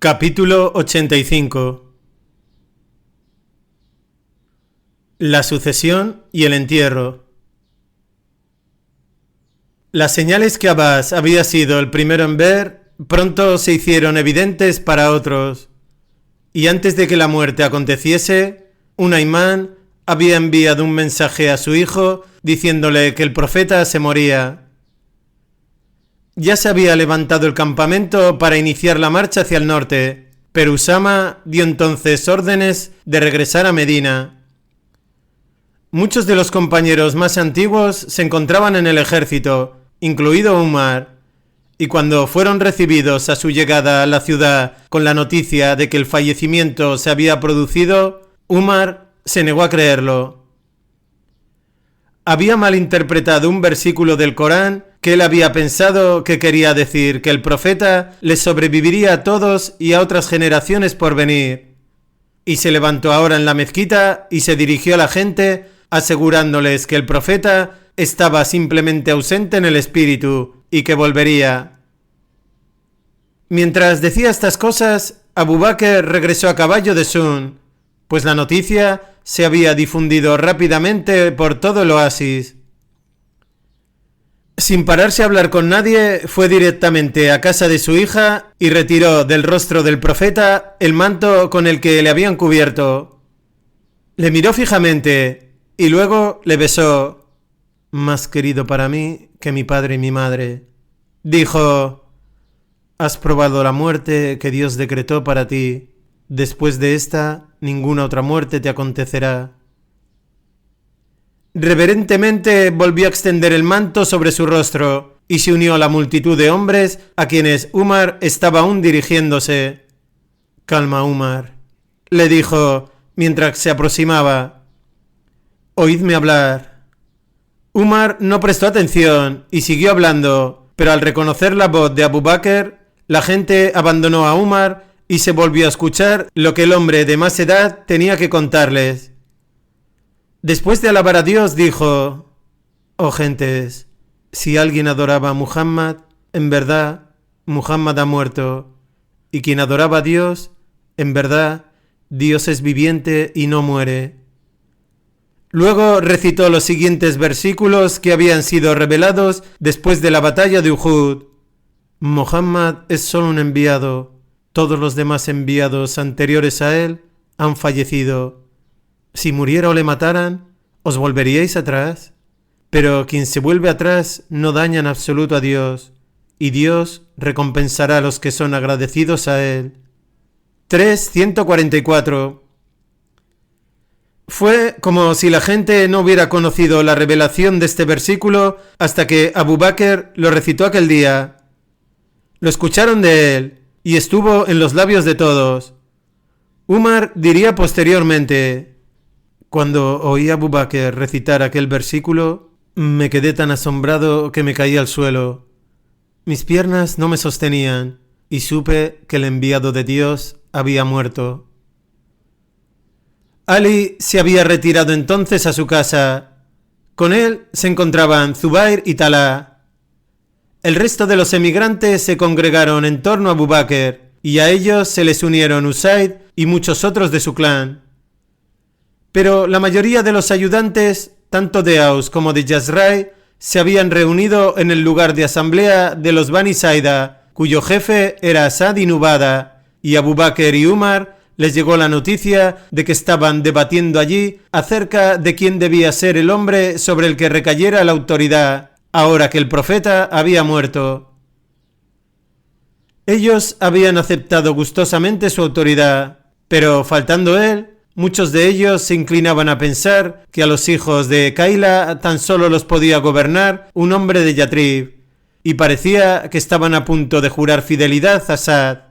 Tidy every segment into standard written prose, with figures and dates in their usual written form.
Capítulo 85. La sucesión y el entierro. Las señales que Abbas había sido el primero en ver, pronto se hicieron evidentes para otros, y antes de que la muerte aconteciese, un imán había enviado un mensaje a su hijo diciéndole que el profeta se moría. Ya se había levantado el campamento para iniciar la marcha hacia el norte, pero Usama dio entonces órdenes de regresar a Medina. Muchos de los compañeros más antiguos se encontraban en el ejército, incluido Umar, y cuando fueron recibidos a su llegada a la ciudad con la noticia de que el fallecimiento se había producido, Umar se negó a creerlo. Había malinterpretado un versículo del Corán que él había pensado que quería decir que el profeta les sobreviviría a todos y a otras generaciones por venir. Y se levantó ahora en la mezquita y se dirigió a la gente asegurándoles que el profeta estaba simplemente ausente en el espíritu y que volvería. Mientras decía estas cosas, Abu Bakr regresó a caballo de Sun, pues la noticia se había difundido rápidamente por todo el oasis. Sin pararse a hablar con nadie, fue directamente a casa de su hija y retiró del rostro del profeta el manto con el que le habían cubierto. Le miró fijamente y luego le besó. «Más querido para mí que mi padre y mi madre», dijo. «Has probado la muerte que Dios decretó para ti. Después de esta, ninguna otra muerte te acontecerá». Reverentemente volvió a extender el manto sobre su rostro y se unió a la multitud de hombres a quienes Umar estaba aún dirigiéndose. «Calma, Umar», le dijo mientras se aproximaba. «Oídme hablar». Umar no prestó atención y siguió hablando, pero al reconocer la voz de Abu Bakr, la gente abandonó a Umar y se volvió a escuchar lo que el hombre de más edad tenía que contarles. Después de alabar a Dios, dijo: «Oh gentes, si alguien adoraba a Muhammad, en verdad, Muhammad ha muerto, y quien adoraba a Dios, en verdad, Dios es viviente y no muere». Luego recitó los siguientes versículos que habían sido revelados después de la batalla de Uhud. «Muhammad es solo un enviado, todos los demás enviados anteriores a él han fallecido. Si muriera o le mataran, ¿os volveríais atrás? Pero quien se vuelve atrás no daña en absoluto a Dios, y Dios recompensará a los que son agradecidos a Él». 3:144. Fue como si la gente no hubiera conocido la revelación de este versículo hasta que Abu Bakr lo recitó aquel día. Lo escucharon de él y estuvo en los labios de todos. Umar diría posteriormente: «Cuando oí a Abu Bakr recitar aquel versículo, me quedé tan asombrado que me caí al suelo. Mis piernas no me sostenían y supe que el enviado de Dios había muerto». Ali se había retirado entonces a su casa. Con él se encontraban Zubair y Talha. El resto de los emigrantes se congregaron en torno a Abu Bakr y a ellos se les unieron Usaid y muchos otros de su clan. Pero la mayoría de los ayudantes, tanto de Aus como de Yazrai, se habían reunido en el lugar de asamblea de los Bani Saida, cuyo jefe era Asad ibn Ubada, y Abu Bakr y Umar les llegó la noticia de que estaban debatiendo allí acerca de quién debía ser el hombre sobre el que recayera la autoridad, ahora que el profeta había muerto. Ellos habían aceptado gustosamente su autoridad, pero faltando él, muchos de ellos se inclinaban a pensar que a los hijos de Kaila tan solo los podía gobernar un hombre de Yatrib, y parecía que estaban a punto de jurar fidelidad a Sa'd.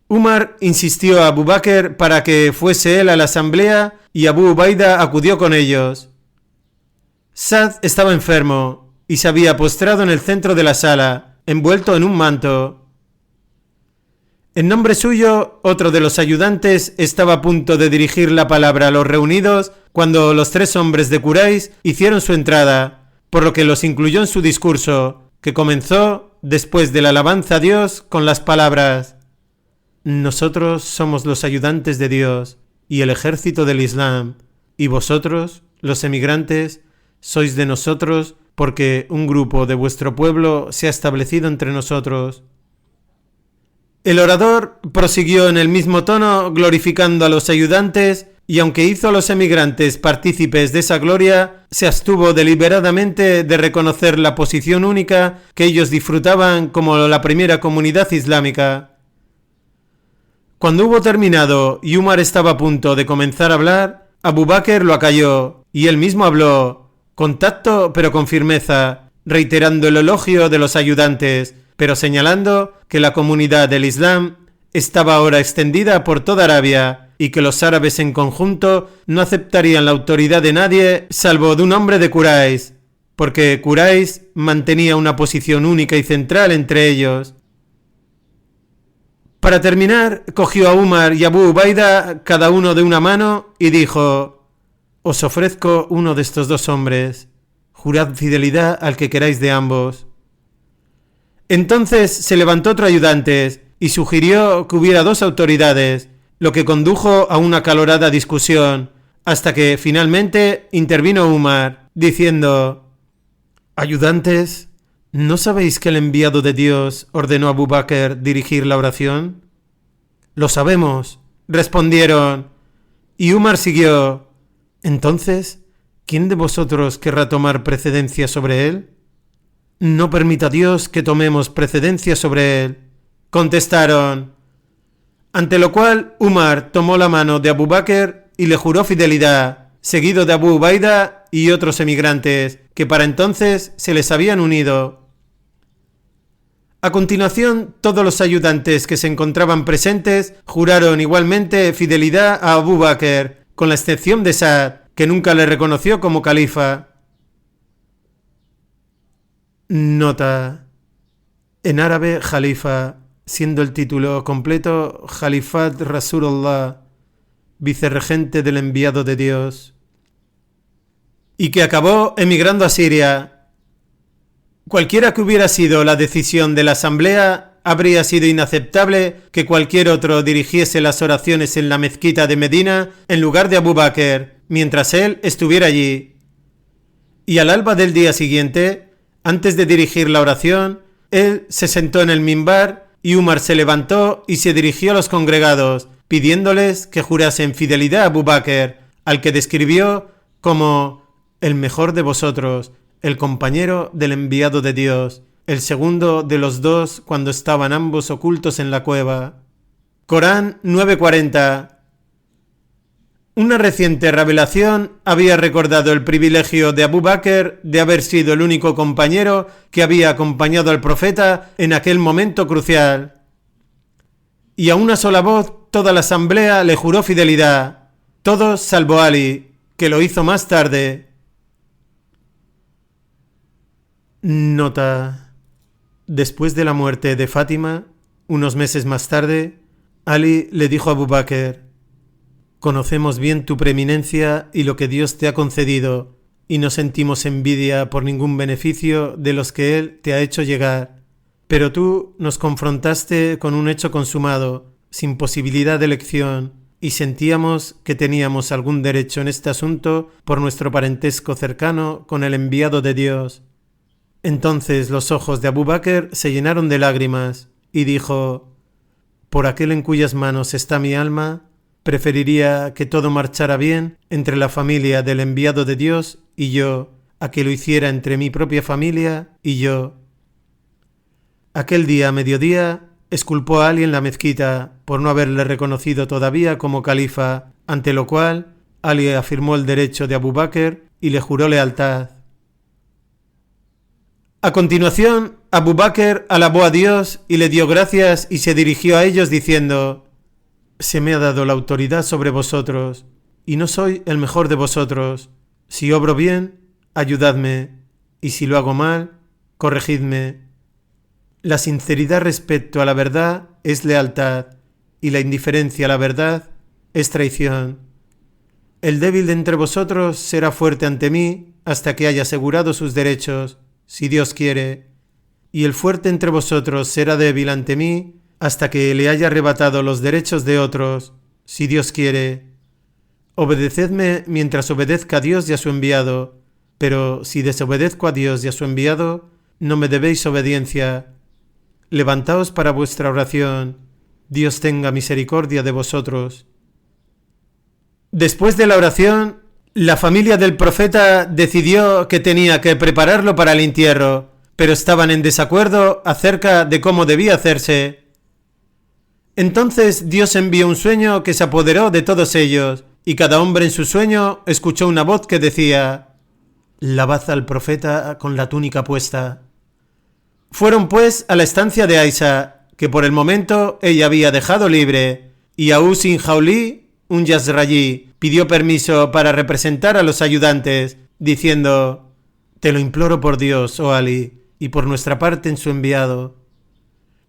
Umar insistió a Abu Bakr para que fuese él a la asamblea y Abu Ubaida acudió con ellos. Sa'd estaba enfermo y se había postrado en el centro de la sala, envuelto en un manto. En nombre suyo, otro de los ayudantes estaba a punto de dirigir la palabra a los reunidos cuando los 3 hombres de Quraysh hicieron su entrada, por lo que los incluyó en su discurso, que comenzó después de la alabanza a Dios con las palabras: nosotros somos los ayudantes de Dios y el ejército del Islam, y vosotros, los emigrantes, sois de nosotros porque un grupo de vuestro pueblo se ha establecido entre nosotros. El orador prosiguió en el mismo tono, glorificando a los ayudantes, y aunque hizo a los emigrantes partícipes de esa gloria, se abstuvo deliberadamente de reconocer la posición única que ellos disfrutaban como la primera comunidad islámica. Cuando hubo terminado y Umar estaba a punto de comenzar a hablar, Abu Bakr lo acalló, y él mismo habló, con tacto pero con firmeza, reiterando el elogio de los ayudantes, pero señalando que la comunidad del Islam estaba ahora extendida por toda Arabia y que los árabes en conjunto no aceptarían la autoridad de nadie salvo de un hombre de Quraysh, porque Quraysh mantenía una posición única y central entre ellos. Para terminar, cogió a Umar y Abu Ubaida cada uno de una mano y dijo: os ofrezco uno de estos dos hombres, jurad fidelidad al que queráis de ambos. Entonces se levantó otro ayudante y sugirió que hubiera dos autoridades, lo que condujo a una acalorada discusión, hasta que finalmente intervino Umar, diciendo: ayudantes, ¿no sabéis que el enviado de Dios ordenó a Abu Bakr dirigir la oración? Lo sabemos, respondieron, y Umar siguió: entonces, ¿quién de vosotros querrá tomar precedencia sobre él? No permita Dios que tomemos precedencia sobre él, contestaron. Ante lo cual Umar tomó la mano de Abu Bakr y le juró fidelidad, seguido de Abu Ubaida y otros emigrantes que para entonces se les habían unido. A continuación, todos los ayudantes que se encontraban presentes juraron igualmente fidelidad a Abu Bakr, con la excepción de Saad, que nunca le reconoció como califa. Nota: en árabe, Jalifa, siendo el título completo Jalifat Rasulullah, vicerregente del enviado de Dios, y que acabó emigrando a Siria. Cualquiera que hubiera sido la decisión de la asamblea, habría sido inaceptable que cualquier otro dirigiese las oraciones en la mezquita de Medina en lugar de Abu Bakr, mientras él estuviera allí. Y al alba del día siguiente, antes de dirigir la oración, él se sentó en el minbar y Umar se levantó y se dirigió a los congregados, pidiéndoles que jurasen fidelidad a Abu Bakr, al que describió como el mejor de vosotros, el compañero del enviado de Dios, el segundo de los dos cuando estaban ambos ocultos en la cueva. Corán 9:40. Una reciente revelación había recordado el privilegio de Abu Bakr de haber sido el único compañero que había acompañado al profeta en aquel momento crucial. Y a una sola voz toda la asamblea le juró fidelidad, todos salvo Ali, que lo hizo más tarde. Nota: después de la muerte de Fátima, unos meses más tarde, Ali le dijo a Abu Bakr: conocemos bien tu preeminencia y lo que Dios te ha concedido, y no sentimos envidia por ningún beneficio de los que Él te ha hecho llegar. Pero tú nos confrontaste con un hecho consumado, sin posibilidad de elección, y sentíamos que teníamos algún derecho en este asunto por nuestro parentesco cercano con el enviado de Dios. Entonces los ojos de Abu Bakr se llenaron de lágrimas, y dijo: por aquel en cuyas manos está mi alma, preferiría que todo marchara bien entre la familia del enviado de Dios y yo, a que lo hiciera entre mi propia familia y yo. Aquel día a mediodía, exculpó a Ali en la mezquita por no haberle reconocido todavía como califa, ante lo cual Ali afirmó el derecho de Abu Bakr y le juró lealtad. A continuación, Abu Bakr alabó a Dios y le dio gracias y se dirigió a ellos diciendo: se me ha dado la autoridad sobre vosotros, y no soy el mejor de vosotros. Si obro bien, ayudadme, y si lo hago mal, corregidme. La sinceridad respecto a la verdad es lealtad, y la indiferencia a la verdad es traición. El débil de entre vosotros será fuerte ante mí hasta que haya asegurado sus derechos, si Dios quiere, y el fuerte entre vosotros será débil ante mí hasta que le haya arrebatado los derechos de otros, si Dios quiere. Obedecedme mientras obedezca a Dios y a su enviado, pero si desobedezco a Dios y a su enviado, no me debéis obediencia. Levantaos para vuestra oración. Dios tenga misericordia de vosotros. Después de la oración, la familia del profeta decidió que tenía que prepararlo para el entierro, pero estaban en desacuerdo acerca de cómo debía hacerse. Entonces Dios envió un sueño que se apoderó de todos ellos, y cada hombre en su sueño escuchó una voz que decía: «Lavad al profeta con la túnica puesta». Fueron pues a la estancia de Aisha, que por el momento ella había dejado libre, y Aus-Sin Jaulí, un Yazrayí, pidió permiso para representar a los ayudantes, diciendo: «Te lo imploro por Dios, oh Ali, y por nuestra parte en su enviado».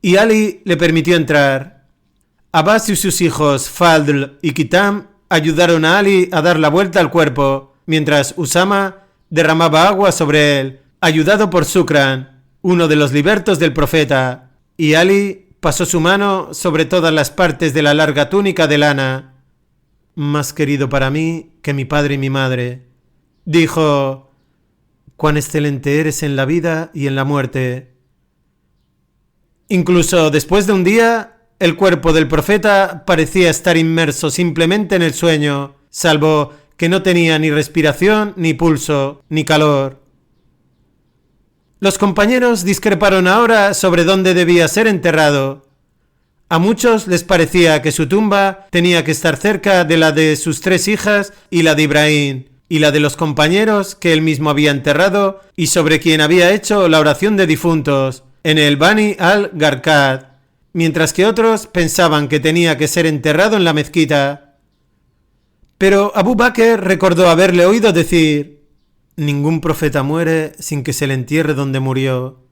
Y Ali le permitió entrar. Abbas y sus hijos Fadl y Kitam ayudaron a Ali a dar la vuelta al cuerpo, mientras Usama derramaba agua sobre él, ayudado por Sukran, uno de los libertos del profeta, y Ali pasó su mano sobre todas las partes de la larga túnica de lana. «Más querido para mí que mi padre y mi madre», dijo, «cuán excelente eres en la vida y en la muerte». Incluso después de un día, el cuerpo del profeta parecía estar inmerso simplemente en el sueño, salvo que no tenía ni respiración, ni pulso, ni calor. Los compañeros discreparon ahora sobre dónde debía ser enterrado. A muchos les parecía que su tumba tenía que estar cerca de la de sus 3 hijas y la de Ibrahim, y la de los compañeros que él mismo había enterrado y sobre quien había hecho la oración de difuntos, en el Bani al-Gharqad, mientras que otros pensaban que tenía que ser enterrado en la mezquita. Pero Abu Bakr recordó haberle oído decir: «Ningún profeta muere sin que se le entierre donde murió».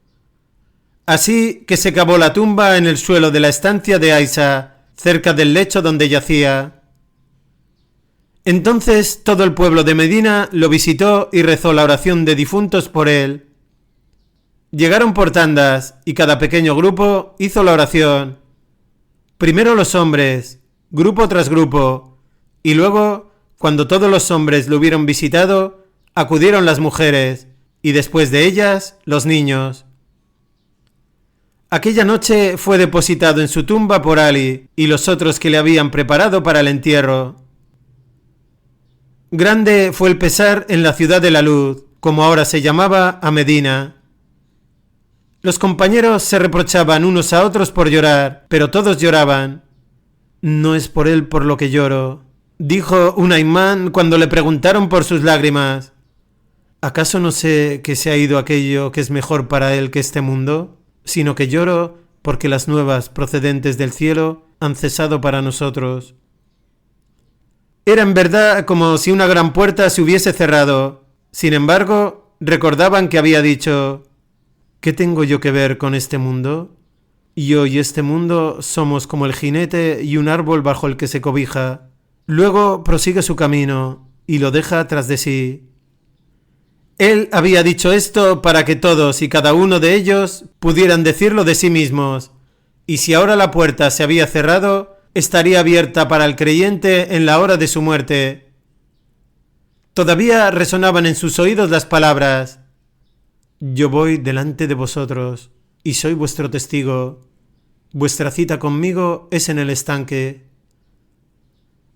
Así que se cavó la tumba en el suelo de la estancia de Aisha, cerca del lecho donde yacía. Entonces todo el pueblo de Medina lo visitó y rezó la oración de difuntos por él. Llegaron por tandas y cada pequeño grupo hizo la oración. Primero los hombres, grupo tras grupo, y luego, cuando todos los hombres lo hubieron visitado, acudieron las mujeres, y después de ellas, los niños. Aquella noche fue depositado en su tumba por Ali y los otros que le habían preparado para el entierro. Grande fue el pesar en la ciudad de la luz, como ahora se llamaba a Medina. Los compañeros se reprochaban unos a otros por llorar, pero todos lloraban. «No es por él por lo que lloro», dijo un imán cuando le preguntaron por sus lágrimas. «¿Acaso no sé que se ha ido aquello que es mejor para él que este mundo? Sino que lloro porque las nuevas procedentes del cielo han cesado para nosotros». Era en verdad como si una gran puerta se hubiese cerrado. Sin embargo, recordaban que había dicho: «¿Qué tengo yo que ver con este mundo? Yo y este mundo somos como el jinete y un árbol bajo el que se cobija». Luego prosigue su camino y lo deja tras de sí. Él había dicho esto para que todos y cada uno de ellos pudieran decirlo de sí mismos, y si ahora la puerta se había cerrado, estaría abierta para el creyente en la hora de su muerte. Todavía resonaban en sus oídos las palabras: «Yo voy delante de vosotros y soy vuestro testigo. Vuestra cita conmigo es en el estanque».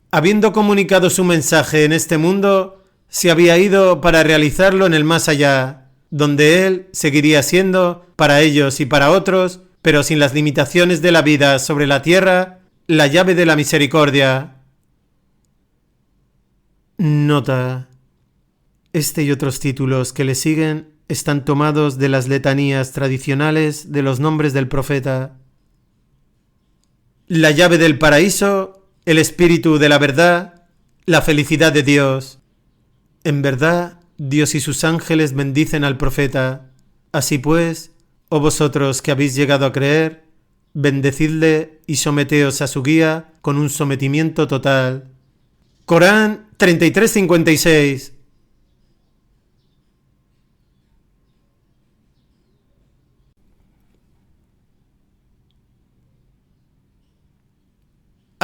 Habiendo comunicado su mensaje en este mundo, se había ido para realizarlo en el más allá, donde él seguiría siendo, para ellos y para otros, pero sin las limitaciones de la vida sobre la tierra, la llave de la misericordia. Nota: este y otros títulos que le siguen están tomados de las letanías tradicionales de los nombres del profeta. La llave del paraíso, el espíritu de la verdad, la felicidad de Dios. En verdad, Dios y sus ángeles bendicen al profeta. Así pues, oh vosotros que habéis llegado a creer, bendecidle y someteos a su guía con un sometimiento total. Corán 33:56.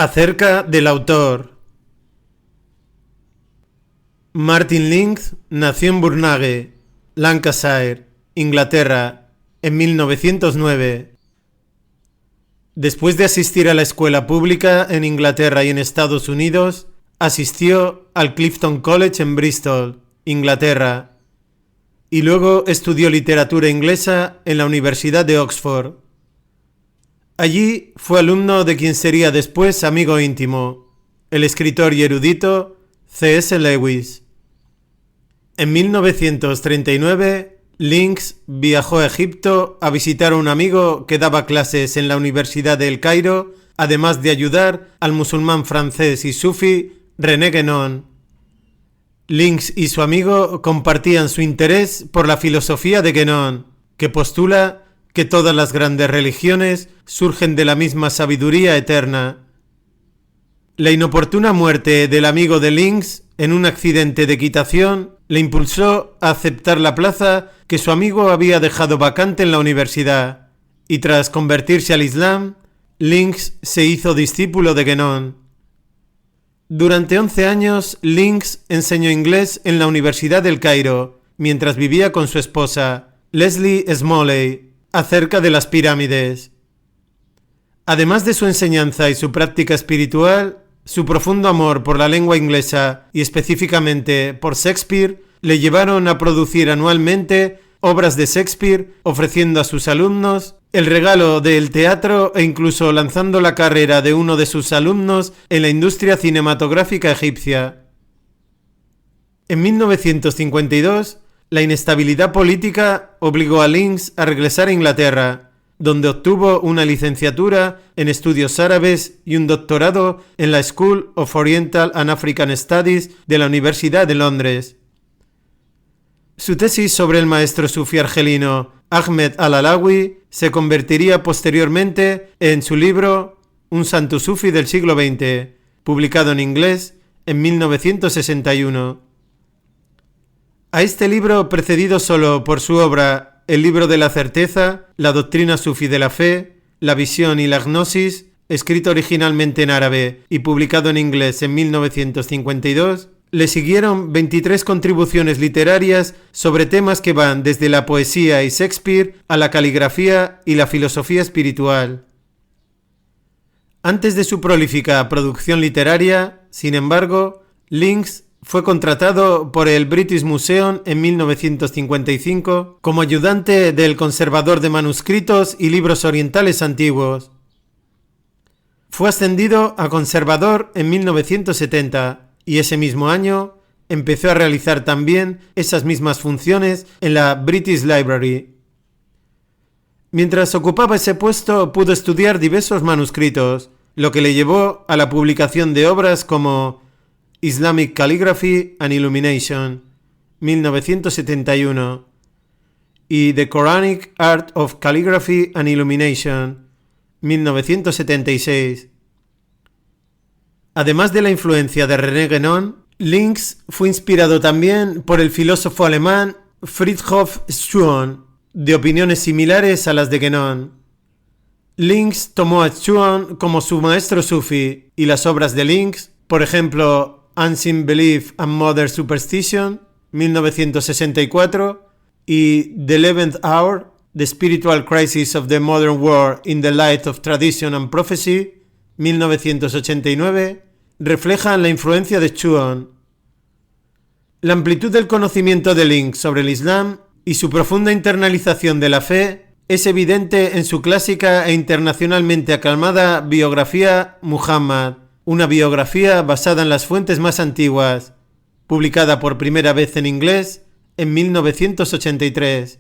Acerca del autor. Martin Links nació en Burnage, Lancashire, Inglaterra, en 1909. Después de asistir a la escuela pública en Inglaterra y en Estados Unidos, asistió al Clifton College en Bristol, Inglaterra, y luego estudió literatura inglesa en la Universidad de Oxford. Allí fue alumno de quien sería después amigo íntimo, el escritor y erudito C.S. Lewis. En 1939, Links viajó a Egipto a visitar a un amigo que daba clases en la Universidad de El Cairo, además de ayudar al musulmán francés y sufí René Guénon. Links y su amigo compartían su interés por la filosofía de Guénon, que postula que todas las grandes religiones surgen de la misma sabiduría eterna. La inoportuna muerte del amigo de Links en un accidente de equitación le impulsó a aceptar la plaza que su amigo había dejado vacante en la universidad, y tras convertirse al Islam, Links se hizo discípulo de Guénon. Durante 11 años, Links enseñó inglés en la Universidad del Cairo, mientras vivía con su esposa, Leslie Smalley, acerca de las pirámides. Además de su enseñanza y su práctica espiritual, su profundo amor por la lengua inglesa y específicamente por Shakespeare le llevaron a producir anualmente obras de Shakespeare, ofreciendo a sus alumnos el regalo del teatro e incluso lanzando la carrera de uno de sus alumnos en la industria cinematográfica egipcia. En 1952, la inestabilidad política obligó a Links a regresar a Inglaterra, donde obtuvo una licenciatura en estudios árabes y un doctorado en la School of Oriental and African Studies de la Universidad de Londres. Su tesis sobre el maestro sufí argelino Ahmed al-Alawi se convertiría posteriormente en su libro Un santo sufí del siglo XX, publicado en inglés en 1961. A este libro, precedido solo por su obra El libro de la certeza, la doctrina sufí de la fe, la visión y la gnosis, escrito originalmente en árabe y publicado en inglés en 1952, le siguieron 23 contribuciones literarias sobre temas que van desde la poesía y Shakespeare a la caligrafía y la filosofía espiritual. Antes de su prolífica producción literaria, sin embargo, Links fue contratado por el British Museum en 1955 como ayudante del conservador de manuscritos y libros orientales antiguos. Fue ascendido a conservador en 1970 y ese mismo año empezó a realizar también esas mismas funciones en la British Library. Mientras ocupaba ese puesto, pudo estudiar diversos manuscritos, lo que le llevó a la publicación de obras como Islamic Calligraphy and Illumination, 1971, y The Quranic Art of Calligraphy and Illumination, 1976. Además de la influencia de René Guénon, Links fue inspirado también por el filósofo alemán Friedrich Schuon, de opiniones similares a las de Guénon. Links tomó a Schuon como su maestro sufí, y las obras de Links, por ejemplo, Ancient Belief and Modern Superstition, 1964, y The 11th Hour, The Spiritual Crisis of the Modern World in the Light of Tradition and Prophecy, 1989, reflejan la influencia de Schuon. La amplitud del conocimiento de Links sobre el Islam y su profunda internalización de la fe es evidente en su clásica e internacionalmente aclamada biografía Muhammad, una biografía basada en las fuentes más antiguas, publicada por primera vez en inglés en 1983.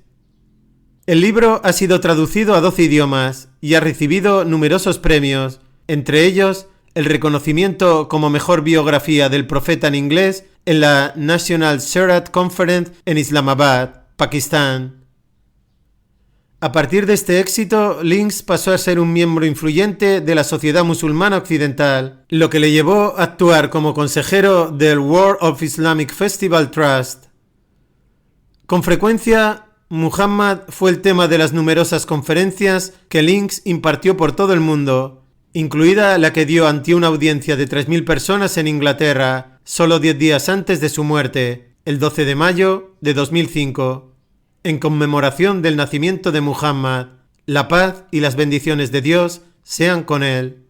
El libro ha sido traducido a 12 idiomas y ha recibido numerosos premios, entre ellos el reconocimiento como mejor biografía del profeta en inglés en la National Sharath Conference en Islamabad, Pakistán. A partir de este éxito, Links pasó a ser un miembro influyente de la sociedad musulmana occidental, lo que le llevó a actuar como consejero del World of Islamic Festival Trust. Con frecuencia, Muhammad fue el tema de las numerosas conferencias que Links impartió por todo el mundo, incluida la que dio ante una audiencia de 3.000 personas en Inglaterra, solo 10 días antes de su muerte, el 12 de mayo de 2005, en conmemoración del nacimiento de Muhammad. La paz y las bendiciones de Dios sean con él.